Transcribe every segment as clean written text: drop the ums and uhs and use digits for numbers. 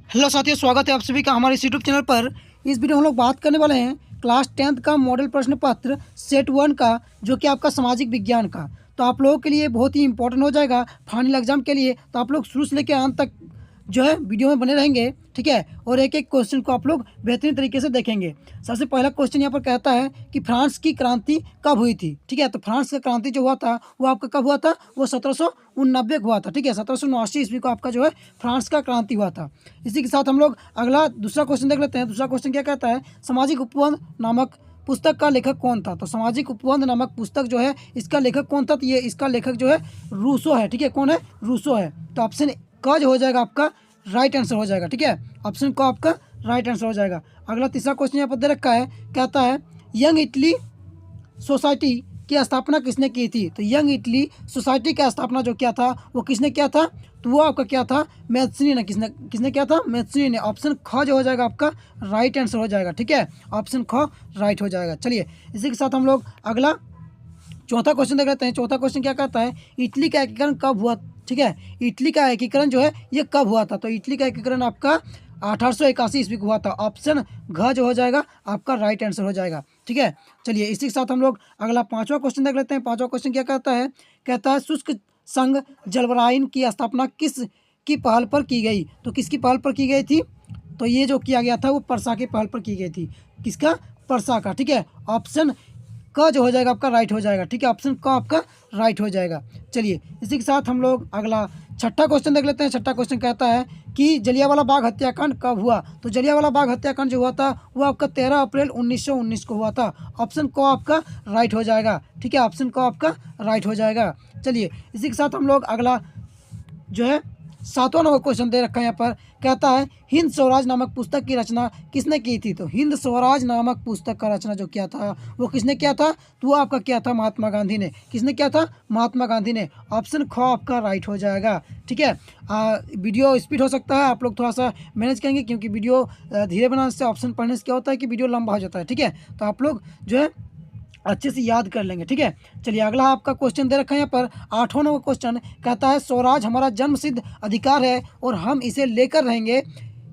Hello साथियों, स्वागत है आप सभी का हमारे इस यूट्यूब चैनल पर। इस वीडियो में हम लोग बात करने वाले हैं क्लास 10th का मॉडल प्रश्न पत्र सेट 1 का, जो कि आपका सामाजिक विज्ञान का। तो आप लोगों के लिए बहुत ही इंपॉर्टेंट हो जाएगा फाइनल एग्जाम के लिए। तो आप लोग शुरू से लेकर अंत तक जो है वीडियो में बने रहेंगे, ठीक है। और एक एक क्वेश्चन को आप लोग बेहतरीन तरीके से देखेंगे। सबसे पहला क्वेश्चन यहाँ पर कहता है कि फ्रांस की क्रांति कब हुई थी, ठीक है। तो फ्रांस का क्रांति जो हुआ था वो आपका कब हुआ था, वो 1789 को हुआ था, ठीक है। 1789 ईस्वी को आपका जो है फ्रांस का क्रांति हुआ था। इसी के साथ हम लोग अगला दूसरा क्वेश्चन देख लेते हैं। दूसरा क्वेश्चन क्या कहता है, सामाजिक उपबंध नामक पुस्तक का लेखक कौन था। तो सामाजिक उपबंध नामक पुस्तक जो है इसका लेखक कौन था, तो ये इसका लेखक जो है रूसो है, ठीक है। कौन है, रूसो है। तो ऑप्शन क जो हो जाएगा आपका राइट आंसर हो जाएगा, ठीक है। ऑप्शन क आपका राइट आंसर हो जाएगा। अगला तीसरा क्वेश्चन यहाँ पर दे रखा है, कहता है यंग इटली सोसाइटी की स्थापना किसने की थी। तो यंग इटली सोसाइटी का स्थापना जो क्या था वो किसने किया था, तो वो आपका क्या था, मैथ्सनी ने। किसने किसने किया था, मैथ्सनी ने। ऑप्शन ख जो हो जाएगा आपका राइट आंसर हो जाएगा, ठीक है। ऑप्शन ख राइट हो जाएगा। चलिए इसी के साथ हम लोग अगला चौथा क्वेश्चन देख लेते हैं। चौथा क्वेश्चन क्या कहता है, इटली का एकीकरण कब हुआ, ठीक है। इटली का एकीकरण जो है ये कब हुआ था। तो इटली का एकीकरण आपका 1881 ईस्वी को हुआ था। ऑप्शन घ जो हो जाएगा आपका राइट आंसर हो जाएगा, ठीक है। चलिए इसी के साथ हम लोग अगला पांचवा क्वेश्चन देख लेते हैं। पांचवा क्वेश्चन क्या कहता है, कहता है शुष्क संघ जलवायु की स्थापना किस की पहल पर की गई। तो किसकी पहल पर की गई थी, तो ये जो किया गया था वो परसा की पहल पर की गई थी। किसका, परसा का, ठीक है। ऑप्शन क जो हो जाएगा आपका राइट हो जाएगा, ठीक है। ऑप्शन क आपका राइट हो जाएगा। चलिए इसी के साथ हम लोग अगला छठा क्वेश्चन देख लेते हैं। छठा क्वेश्चन कहता है कि जलियांवाला बाग हत्याकांड कब हुआ। तो जलियांवाला बाग हत्याकांड जो हुआ था वो आपका 13 अप्रैल 1919 को हुआ था। ऑप्शन क आपका राइट हो जाएगा, ठीक है। ऑप्शन क आपका राइट हो जाएगा। चलिए इसी के साथ हम लोग अगला जो है सातवां नंबर क्वेश्चन दे रखा है यहाँ पर, कहता है हिंद स्वराज नामक पुस्तक की रचना किसने की थी। तो हिंद स्वराज नामक पुस्तक का रचना जो किया था वो किसने किया था, तो वो आपका क्या था, महात्मा गांधी ने। किसने किया था, महात्मा गांधी ने। ऑप्शन ख आपका राइट हो जाएगा, ठीक है। वीडियो स्पीड हो सकता है, आप लोग थोड़ा सा मैनेज करेंगे, क्योंकि वीडियो धीरे बनाने से ऑप्शन पढ़ने से क्या होता है कि वीडियो लंबा हो जाता है, ठीक है। तो आप लोग जो है अच्छे से याद कर लेंगे, ठीक है। चलिए अगला आपका क्वेश्चन दे रखा है यहाँ पर, आठवां नंबर क्वेश्चन कहता है स्वराज हमारा जन्मसिद्ध अधिकार है और हम इसे लेकर रहेंगे।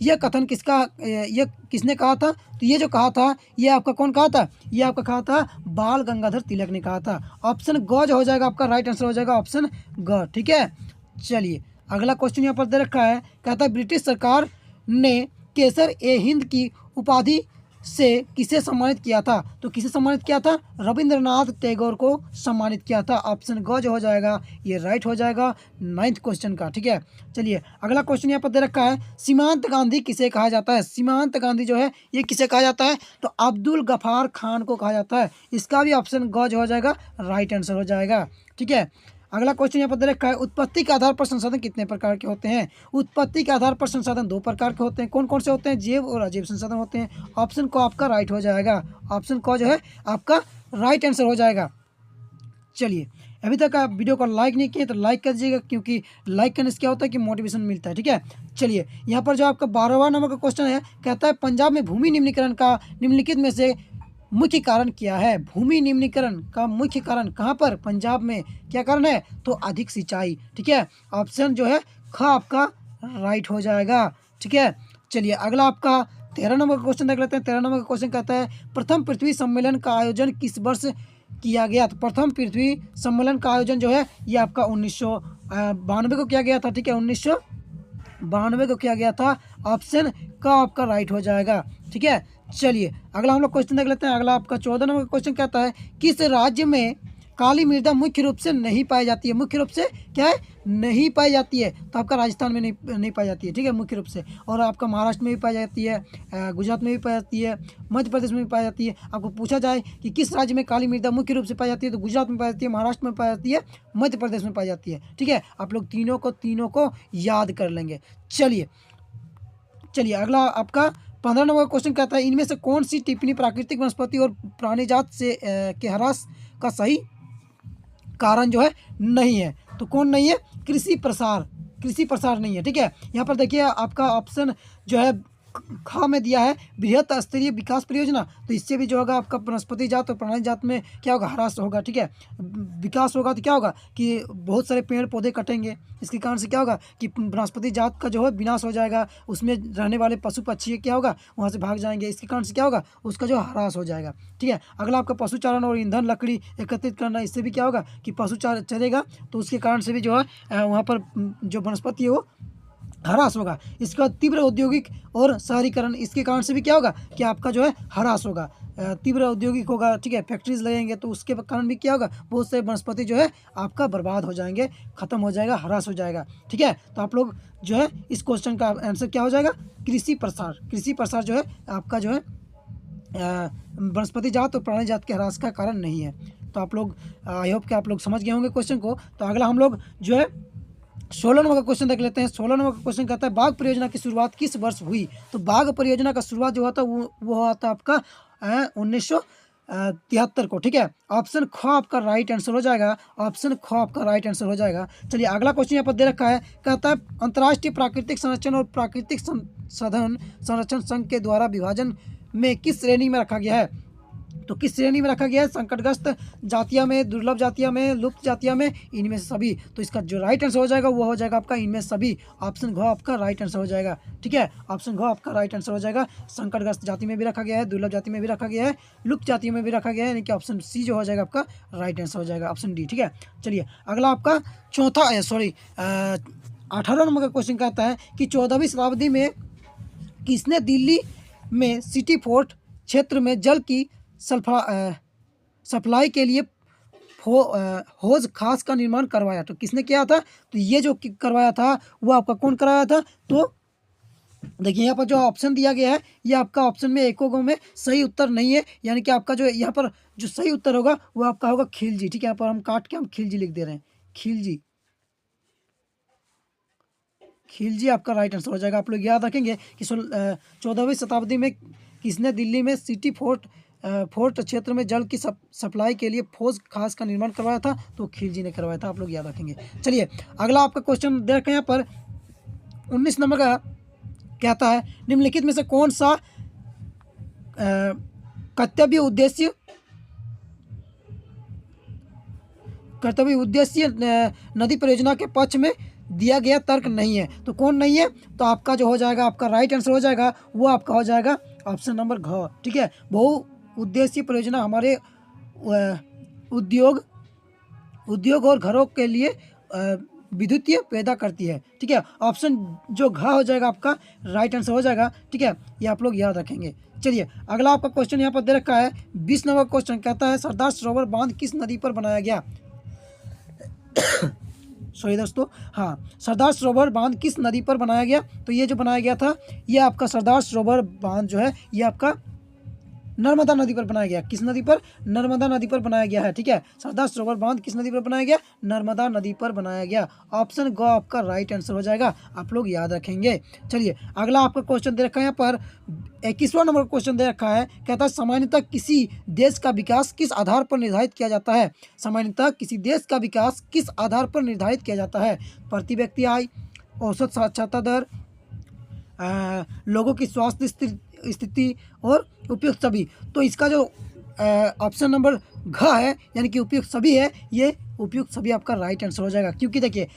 यह कथन किसका, ये किसने कहा था। तो ये जो कहा था ये आपका कौन कहा था, ये आपका कहा था बाल गंगाधर तिलक ने कहा था। ऑप्शन ग जो हो जाएगा आपका राइट आंसर हो जाएगा, ऑप्शन ग, ठीक है। चलिए अगला क्वेश्चन यहाँ पर दे रखा है, कहता है ब्रिटिश सरकार ने केसर ए हिंद की उपाधि से किसे सम्मानित किया था। तो किसे सम्मानित किया था, रविंद्रनाथ टैगोर को सम्मानित किया था। ऑप्शन ग जो हो जाएगा ये राइट हो जाएगा 9th क्वेश्चन का, ठीक है। चलिए अगला क्वेश्चन यहाँ पर दे रखा है, सीमांत गांधी किसे कहा जाता है। सीमांत गांधी जो है ये किसे कहा जाता है, तो अब्दुल गफार खान को कहा जाता है। इसका भी ऑप्शन ग जो हो जाएगा राइट आंसर हो जाएगा, ठीक है। अगला क्वेश्चन यहाँ पर दे रखा है, उत्पत्ति के आधार पर संसाधन कितने प्रकार के होते हैं। उत्पत्ति के आधार पर संसाधन 2 प्रकार के होते हैं। कौन कौन से होते हैं, जैव और अजैव संसाधन होते हैं। ऑप्शन को आपका राइट हो जाएगा, ऑप्शन को जो है आपका राइट आंसर हो जाएगा। चलिए अभी तक आप वीडियो को लाइक नहीं किए तो लाइक कर दीजिएगा, क्योंकि लाइक करने से क्या होता है कि मोटिवेशन मिलता है, ठीक है। चलिए यहाँ पर जो आपका 12वां नंबर का क्वेश्चन है, कहता है पंजाब में भूमि निम्नीकरण का निम्नलिखित में से मुख्य कारण क्या है। भूमि निम्नीकरण का मुख्य कारण कहाँ पर, पंजाब में क्या कारण है, तो अधिक सिंचाई, ठीक है। ऑप्शन जो है ख आपका राइट हो जाएगा, ठीक है। चलिए अगला आपका 13 नंबर का क्वेश्चन देख लेते हैं। 13 नंबर का क्वेश्चन कहता है प्रथम पृथ्वी सम्मेलन का आयोजन किस वर्ष किया गया। तो प्रथम पृथ्वी सम्मेलन का आयोजन जो है ये आपका 1992 को किया गया था, ठीक है। 1992 को किया गया था। ऑप्शन का आपका राइट हो जाएगा, ठीक है। चलिए अगला हम लोग क्वेश्चन देख लेते हैं। अगला आपका 14 नंबर का क्वेश्चन कहता है किस राज्य में काली मृदा मुख्य रूप से नहीं पाई जाती है। मुख्य रूप से क्या है, नहीं पाई जाती है। तो आपका राजस्थान में नहीं पाई जाती है, ठीक है, मुख्य रूप से। और आपका महाराष्ट्र में भी पाई जाती है, गुजरात में भी पाई जाती है, मध्य प्रदेश में भी पाई जाती है। आपको पूछा जाए कि किस राज्य में काली मृदा मुख्य रूप से पाई जाती है, तो गुजरात में पाई जाती है, महाराष्ट्र में पाई जाती है, मध्य प्रदेश में पाई जाती है, ठीक है। आप लोग तीनों को याद कर लेंगे। चलिए अगला आपका 15 नंबर क्वेश्चन कहता है इनमें से कौन सी टिप्पणी प्राकृतिक वनस्पति और प्राणी जात से के ह्रास का सही कारण जो है नहीं है। तो कौन नहीं है, कृषि प्रसार नहीं है, ठीक है। यहाँ पर देखिए आपका ऑप्शन जो है खा में दिया है बृहत स्तरीय विकास परियोजना, तो इससे भी जो होगा आपका वनस्पति जात और प्राणी जात में क्या होगा, ह्रास होगा। ठीक है, विकास होगा तो क्या होगा कि बहुत सारे पेड़ पौधे कटेंगे, इसके कारण से क्या होगा कि वनस्पति जात का जो है विनाश हो जाएगा, उसमें रहने वाले पशु पक्षी क्या होगा वहाँ से भाग जाएंगे, इसके कारण से क्या होगा उसका जो ह्रास हो जाएगा। ठीक है, अगला आपका पशुचारण और ईंधन लकड़ी एकत्रित करना, इससे भी क्या होगा कि पशु चरेगा तो उसके कारण से भी जो है वहाँ पर जो वनस्पति है वो ह्रास होगा। इसका तीव्र औद्योगिक और शहरीकरण, इसके कारण से भी क्या होगा कि आपका जो है ह्रास होगा, तीव्र औद्योगिक होगा। ठीक है, फैक्ट्रीज लगेंगे तो उसके कारण भी क्या होगा बहुत से वनस्पति जो है आपका बर्बाद हो जाएंगे, खत्म हो जाएगा, ह्रास हो जाएगा। ठीक है, तो आप लोग जो है इस क्वेश्चन का आंसर क्या हो जाएगा, कृषि प्रसार। कृषि प्रसार जो है आपका जो है वनस्पति जात और प्राणी जात के ह्रास का कारण नहीं है। तो आप लोग आई होप कि आप लोग समझ गए होंगे क्वेश्चन को। तो अगला हम लोग जो है 16 नंबर का क्वेश्चन देख लेते हैं। 16 नंबर का क्वेश्चन कहता है बाघ परियोजना की शुरुआत किस वर्ष हुई। तो बाघ परियोजना का शुरुआत जो हुआ था वो हुआ था आपका 1973 को। ठीक है, ऑप्शन ख आपका राइट आंसर हो जाएगा, ऑप्शन ख आपका राइट आंसर हो जाएगा। चलिए अगला क्वेश्चन यहाँ पर दे रखा है, कहता है अंतर्राष्ट्रीय प्राकृतिक संरक्षण और प्राकृतिक संसाधन संरक्षण संघ के द्वारा विभाजन में किस श्रेणी में रखा गया है। तो किस श्रेणी में रखा गया है, संकटग्रस्त जातिया में, दुर्लभ जातिया में, लुप्त जातिया में, इनमें से सभी। तो इसका जो राइट आंसर हो जाएगा वो हो जाएगा आपका इनमें सभी, ऑप्शन घ आपका राइट आंसर हो जाएगा। ठीक है, ऑप्शन घ आपका राइट आंसर हो जाएगा। संकटग्रस्त जाति में भी रखा गया है, दुर्लभ जाति में भी रखा गया है, लुप्त जातियों में भी रखा गया है, यानी कि ऑप्शन सी जो हो जाएगा आपका राइट आंसर हो जाएगा, ऑप्शन डी। ठीक है, चलिए अगला आपका 18 नंबर का क्वेश्चन कहता है कि 14वीं शताब्दी में किसने दिल्ली में सिटी फोर्ट क्षेत्र में जल की सप्लाई के लिए हौज खास का निर्माण करवाया। तो किसने किया था, तो ये जो करवाया था वो आपका कौन कराया था। तो देखिए यहाँ पर जो ऑप्शन दिया गया है ये आपका ऑप्शन में एकों में सही उत्तर नहीं है, यानी कि आपका जो यहाँ पर जो सही उत्तर होगा वो आपका होगा खिलजी। ठीक है, यहाँ पर हम काट के हम खिलजी लिख दे रहे हैं, खिलजी, खिलजी आपका राइट आंसर हो जाएगा। आप लोग याद रखेंगे कि 14वीं शताब्दी में किसने दिल्ली में सिटी फोर्ट क्षेत्र में जल की सप्लाई के लिए हौज खास का निर्माण करवाया था, तो खिलजी ने करवाया था, आप लोग याद रखेंगे। चलिए अगला आपका क्वेश्चन दे रखें यहाँ पर 19 नंबर का कहता है निम्नलिखित में से कौन सा कर्तव्य उद्देश्य नदी परियोजना के पक्ष में दिया गया तर्क नहीं है। तो कौन नहीं है, तो आपका जो हो जाएगा आपका राइट आंसर हो जाएगा वो आपका हो जाएगा ऑप्शन नंबर घ। ठीक है, बहु उद्देश्य परियोजना हमारे उद्योग और घरों के लिए विद्युतीय पैदा करती है। ठीक है, ऑप्शन जो घ हो जाएगा आपका राइट आंसर हो जाएगा। ठीक है, ये आप लोग याद रखेंगे। चलिए अगला आपका क्वेश्चन यहाँ पर दे रखा है 20 नंबर क्वेश्चन कहता है सरदार सरोवर बांध किस नदी पर बनाया गया। सॉरी दोस्तों, हाँ, सरदार सरोवर बांध किस नदी पर बनाया गया। तो ये जो बनाया गया था ये आपका सरदार सरोवर बांध जो है ये आपका नर्मदा नदी पर बनाया गया। किस नदी पर, नर्मदा नदी पर बनाया गया है। ठीक है, सरदार सरोवर बांध किस नदी पर बनाया गया, नर्मदा नदी पर बनाया गया, ऑप्शन ग आपका राइट आंसर हो जाएगा, आप लोग याद रखेंगे। चलिए अगला आपका क्वेश्चन दे रखा है यहाँ पर 21वां नंबर क्वेश्चन दे रखा है, कहता है सामान्यतः किसी देश का विकास किस आधार पर निर्धारित किया जाता है। सामान्यतः किसी देश का विकास किस आधार पर निर्धारित किया जाता है, प्रति व्यक्ति आय, औसत साक्षरता दर, लोगों की स्वास्थ्य स्थिति और उपयुक्त सभी। तो इसका जो ऑप्शन नंबर घ है यानी कि उपयुक्त सभी है, ये उपयुक्त सभी आपका राइट आंसर हो जाएगा। क्योंकि देखिए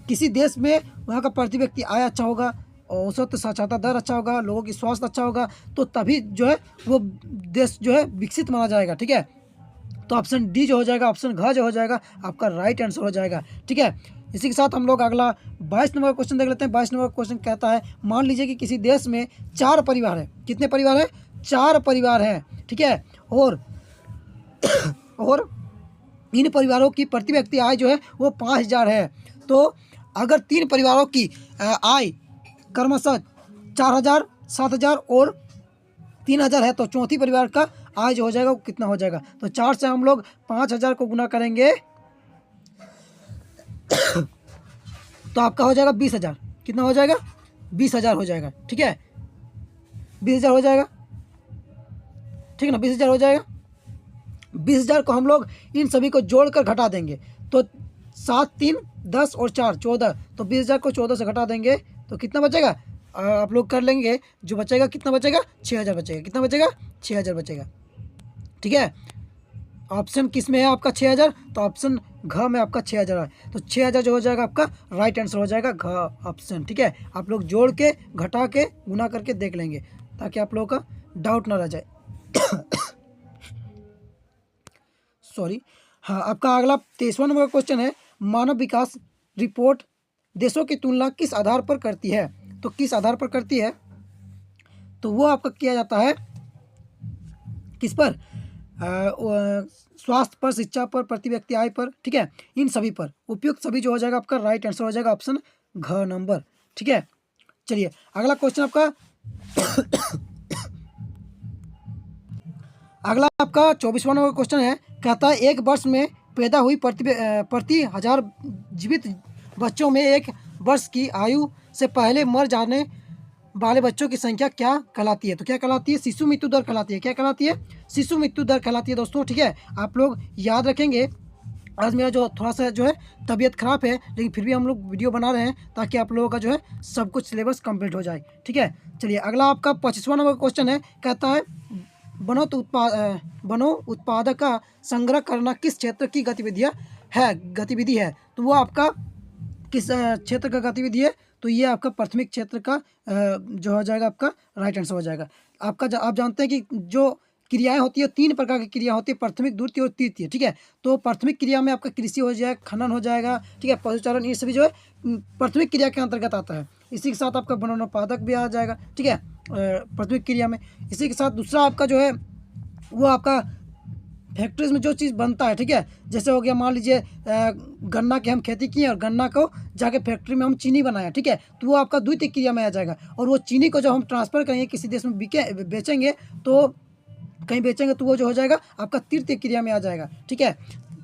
किसी देश में वहाँ का प्रति व्यक्ति आय अच्छा होगा, औसत साक्षरता दर अच्छा होगा, लोगों की स्वास्थ्य अच्छा होगा, तो तभी जो है वो देश जो है विकसित माना जाएगा। ठीक है, तो ऑप्शन डी जो हो जाएगा, ऑप्शन घ जो हो जाएगा आपका राइट आंसर हो जाएगा। ठीक है, इसी के साथ हम लोग अगला 22 नंबर क्वेश्चन देख लेते हैं। 22 नंबर क्वेश्चन कहता है मान लीजिए कि किसी देश में 4 परिवार है। कितने परिवार है, 4 परिवार हैं। ठीक है, और इन परिवारों की प्रति व्यक्ति आय जो है वो 5000 है। तो अगर 3 परिवारों की आय क्रमशः 4000, 7000 और 3000 है तो चौथी परिवार का आय जो हो जाएगा वो कितना हो जाएगा। तो 4 से हम लोग 5000 को गुना करेंगे तो आपका हो जाएगा 20,000। कितना हो जाएगा, 20,000 हो जाएगा। ठीक है, 20,000 हो जाएगा। ठीक है ना, 20,000 हो जाएगा। 20,000 को हम लोग इन सभी को जोड़कर घटा देंगे तो 7, 3, 10 और 4 14। तो 20,000 को 14 से घटा देंगे तो कितना बचेगा, आप लोग कर लेंगे, जो बचेगा कितना बचेगा, 6000 बचेगा। कितना बचेगा, 6000 बचेगा। ठीक है, ऑप्शन किस में है आपका 6000, तो ऑप्शन घ में आपका 6000 है। तो 6000 जो हो जाएगा आपका राइट आंसर हो जाएगा घ ऑप्शन। ठीक है, आप लोग जोड़ के घटा के गुना करके देख लेंगे ताकि आप लोगों का डाउट ना रह जाए। सॉरी। हाँ, आपका अगला 23वां नंबर का क्वेश्चन है, मानव विकास रिपोर्ट देशों की तुलना किस आधार पर करती है। तो किस आधार पर करती है, तो वो आपका किया जाता है किस पर, स्वास्थ्य पर, शिक्षा पर, प्रति व्यक्ति आय पर। ठीक है, इन सभी पर, उपयुक्त सभी जो हो जाएगा आपका राइट आंसर हो जाएगा ऑप्शन घ नंबर। ठीक है, चलिए अगला क्वेश्चन आपका अगला आपका 24वां नंबर क्वेश्चन है, कहता है एक वर्ष में पैदा हुई प्रति 1000 जीवित बच्चों में एक वर्ष की आयु से पहले मर जाने वाले बच्चों की संख्या क्या कहलाती है। तो क्या कहलाती है, शिशु मृत्यु दर कहलाती है। क्या कहलाती है, शिशु मृत्यु दर कहलाती है दोस्तों। ठीक है, आप लोग याद रखेंगे। आज मेरा जो थोड़ा सा जो है तबीयत खराब है, लेकिन फिर भी हम लोग वीडियो बना रहे हैं ताकि आप लोगों का जो है सब कुछ सिलेबस कंप्लीट हो जाए। ठीक है, चलिए अगला आपका 25वां नंबर क्वेश्चन है, कहता है वनों उत्पादक का संग्रह करना किस क्षेत्र की गतिविधि है। तो वो आपका किस क्षेत्र का गतिविधि है, तो ये आपका प्राथमिक क्षेत्र का जो हो जाएगा आपका राइट आंसर हो जाएगा। आपका आप जानते हैं कि जो क्रियाएं होती है, 3 प्रकार की क्रिया होती है, प्राथमिक, द्वितीय और तृतीय। ठीक है, तो प्राथमिक क्रिया में आपका कृषि हो जाएगा, खनन हो जाएगा। ठीक है, पशुचारण, ये सभी जो है प्राथमिक क्रिया के अंतर्गत आता है। इसी के साथ आपका वनोत्पादक भी आ जाएगा। ठीक है, प्राथमिक क्रिया में। इसी के साथ दूसरा आपका जो है वो आपका फैक्ट्रीज में जो चीज़ बनता है। ठीक है, जैसे हो गया मान लीजिए गन्ना की हम खेती किए और गन्ना को जाके फैक्ट्री में हम चीनी बनाया। ठीक है, तो वो आपका द्वितीय क्रिया में आ जाएगा। और वो चीनी को जब हम ट्रांसफ़र करेंगे किसी देश में बेचेंगे, तो कहीं बेचेंगे, तो वो जो हो जाएगा आपका तृतीय क्रिया में आ जाएगा। ठीक है,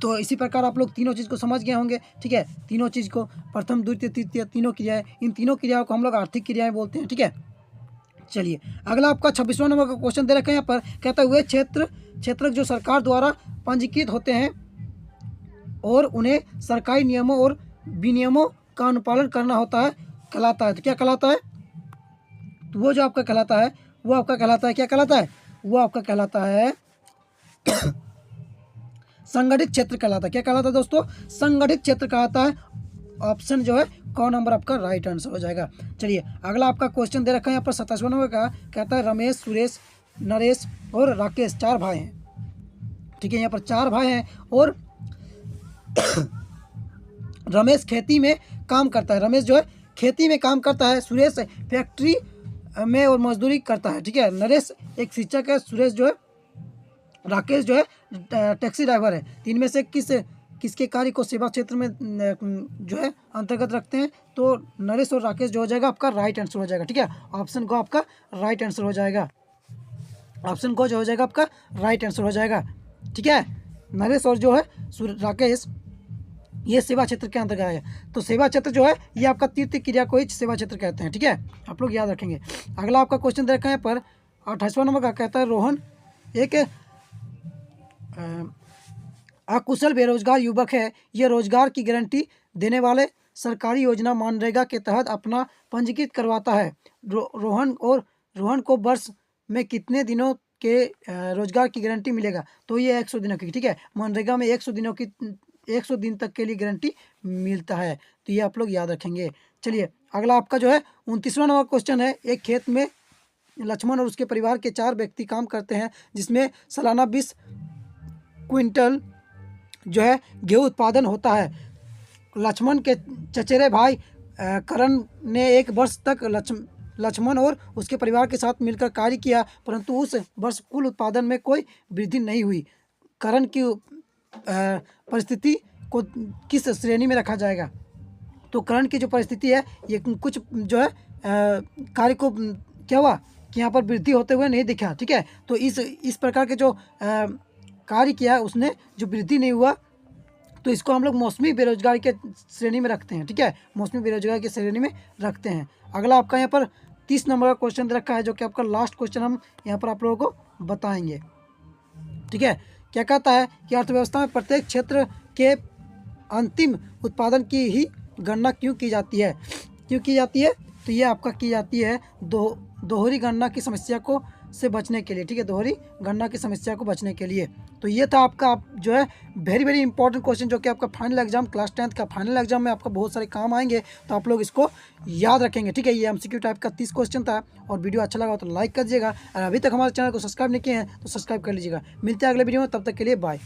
तो इसी प्रकार आप लोग तीनों चीज़ को समझ गए होंगे। ठीक है, तीनों चीज़ को, प्रथम, द्वितीय, तृतीय, तीनों क्रियाएं, इन तीनों क्रियाओं को हम लोग आर्थिक क्रियाएं बोलते हैं। ठीक है, चलिए अगला आपका 26वां नंबर का क्वेश्चन दे रखा है यहाँ पर, कहता है वे क्षेत्र जो सरकार द्वारा पंजीकृत होते हैं और उन्हें सरकारी नियमों और विनियमों का अनुपालन करना होता है, कहलाता है। तो क्या कहलाता है, तो वो जो आपका कहलाता है, वो आपका कहलाता है, क्या कहलाता है, वो आपका कहलाता है संगठित क्षेत्र कहलाता है। क्या कहलाता है दोस्तों, संगठित क्षेत्र कहलाता है। ऑप्शन जो है कौन नंबर आपका राइट आंसर हो जाएगा। चलिए अगला आपका क्वेश्चन दे रखा है यहाँ पर 27वां नंबर का, कहता है रमेश, सुरेश, नरेश और राकेश 4 भाई हैं। ठीक है, यहाँ पर 4 भाई हैं और रमेश खेती में काम करता है। रमेश जो है खेती में काम करता है, सुरेश फैक्ट्री में और मजदूरी करता है। ठीक है, नरेश एक शिक्षक है, सुरेश जो है, राकेश जो है टैक्सी ड्राइवर है। तीन में से किसके कार्य को सेवा क्षेत्र में जो है अंतर्गत रखते हैं, तो नरेश और राकेश जो हो जाएगा आपका राइट आंसर हो जाएगा। ठीक है, ऑप्शन को आपका राइट आंसर हो जाएगा। ऑप्शन को जो हो जाएगा आपका राइट आंसर हो जाएगा। ठीक है, नरेश और जो है राकेश ये सेवा क्षेत्र के अंतर्गत है। तो सेवा क्षेत्र जो है ये आपका तृतीय क्रिया को ही सेवा क्षेत्र कहते हैं। ठीक है, आप लोग याद रखेंगे। अगला आपका क्वेश्चन देखा है पर 28वां नंबर का, कहता है रोहन एक अकुशल बेरोजगार युवक है। यह रोजगार की गारंटी देने वाले सरकारी योजना मनरेगा के तहत अपना पंजीकृत करवाता है। रोहन को वर्ष में कितने दिनों के रोजगार की गारंटी मिलेगा, तो ये 100 दिनों की। ठीक है, मनरेगा में 100 दिन तक के लिए गारंटी मिलता है, तो ये आप लोग याद रखेंगे। चलिए अगला आपका जो है 29वां नंबर क्वेश्चन है, एक खेत में लक्ष्मण और उसके परिवार के 4 व्यक्ति काम करते हैं, जिसमें सालाना 20 क्विंटल जो है गेहूँ उत्पादन होता है। लक्ष्मण के चचेरे भाई करण ने एक वर्ष तक लक्ष्मण और उसके परिवार के साथ मिलकर कार्य किया, परंतु उस वर्ष कुल उत्पादन में कोई वृद्धि नहीं हुई। करण की परिस्थिति को किस श्रेणी में रखा जाएगा, तो करण की जो परिस्थिति है ये कुछ जो है कार्य को क्या हुआ कि यहाँ पर वृद्धि होते हुए नहीं दिखा। ठीक है, तो इस प्रकार के जो कार्य किया उसने जो वृद्धि नहीं हुआ, तो इसको हम लोग मौसमी बेरोजगारी के श्रेणी में रखते हैं। ठीक है, मौसमी बेरोजगारी की श्रेणी में रखते हैं। अगला आपका यहाँ पर 30 नंबर का क्वेश्चन रखा है, जो कि आपका लास्ट क्वेश्चन हम यहाँ पर आप लोगों को बताएंगे। ठीक है, क्या कहता है कि अर्थव्यवस्था में प्रत्येक क्षेत्र के अंतिम उत्पादन की ही गणना क्यों की जाती है। तो ये आपका की जाती है दोहरी गणना की समस्या को से बचने के लिए, ठीक है, दोहरी गणना की समस्या को बचने के लिए। तो ये था आपका आप जो है वेरी वेरी इंपॉर्टेंट क्वेश्चन, जो कि आपका फाइनल एग्जाम क्लास 10th का फाइनल एग्जाम में आपका बहुत सारे काम आएंगे। तो आप लोग इसको याद रखेंगे, ठीक है। ये MCQ टाइप का 30 क्वेश्चन था। और वीडियो अच्छा लगा तो लाइक कर दीजिएगा, और अभी तक हमारे चैनल को सब्सक्राइब नहीं किए हैं तो सब्सक्राइब कर लीजिएगा। मिलते हैं अगले वीडियो में, तब तक के लिए बाय।